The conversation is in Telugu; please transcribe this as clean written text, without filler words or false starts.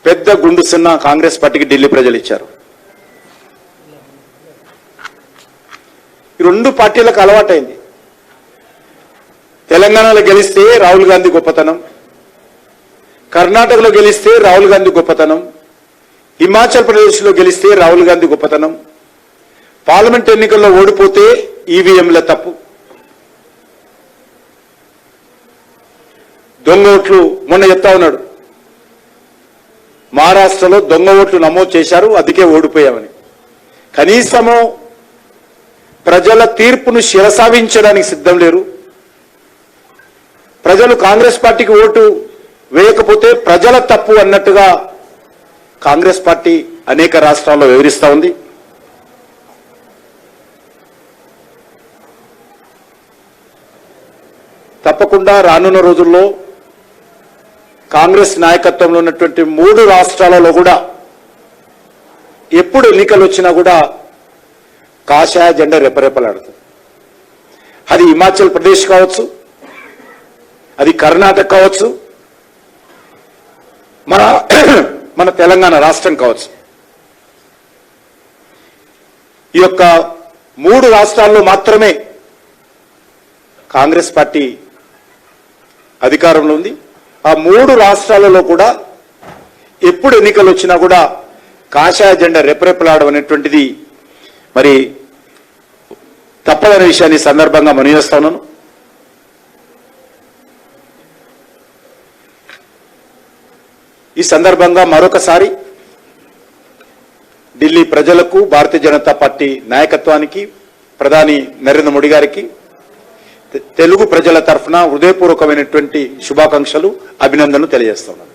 పెద్ద గుండు సున్నా కాంగ్రెస్ పార్టీకి ఢిల్లీ ప్రజలు ఇచ్చారు. ఈ రెండు పార్టీలకు అలవాటైంది. తెలంగాణలో గెలిస్తే రాహుల్ గాంధీ గొప్పతనం, కర్ణాటకలో గెలిస్తే రాహుల్ గాంధీ గొప్పతనం, హిమాచల్ ప్రదేశ్లో గెలిస్తే రాహుల్ గాంధీ గొప్పతనం, పార్లమెంట్ ఎన్నికల్లో ఓడిపోతే ఈవీఎంల తప్పు, దొంగ ఓట్లు మొన్న చెప్తా ఉన్నాడు మహారాష్ట్రలో దొంగ ఓట్లు నమోదు చేశారు అందుకే ఓడిపోయామని. కనీసము ప్రజల తీర్పును శిరసావించడానికి సిద్ధం లేరు. ప్రజలు కాంగ్రెస్ పార్టీకి ఓటు వేయకపోతే ప్రజల తప్పు అన్నట్టుగా కాంగ్రెస్ పార్టీ అనేక రాష్ట్రాల్లో వివరిస్తూ ఉంది. తప్పకుండా రానున్న రోజుల్లో కాంగ్రెస్ నాయకత్వంలో ఉన్నటువంటి 3 రాష్ట్రాలలో కూడా ఎప్పుడు ఎన్నికలు వచ్చినా కూడా కాషాయ జెండా రెపరెపలాడుతుంది. అది హిమాచల్ ప్రదేశ్ కావచ్చు, అది కర్ణాటక కావచ్చు, మన తెలంగాణ రాష్ట్రం కావచ్చు. ఈ యొక్క 3 రాష్ట్రాల్లో మాత్రమే కాంగ్రెస్ పార్టీ అధికారంలో ఉంది. ఆ 3 రాష్ట్రాలలో కూడా ఎప్పుడు ఎన్నికలు వచ్చినా కూడా కాషాయ జెండా రెపరెపలాడడం అనేటువంటిది మరి తప్పదనే విషయాన్ని సందర్భంగా మనవిస్తా ఉన్నాను. ఈ సందర్భంగా మరొకసారి ఢిల్లీ ప్రజలకు, భారతీయ జనతా పార్టీ నాయకత్వానికి, ప్రధాని నరేంద్ర మోడీ గారికి తెలుగు ప్రజల తరఫున హృదయపూర్వకమైనటువంటి శుభాకాంక్షలు, అభినందనలు తెలియజేస్తున్నాను.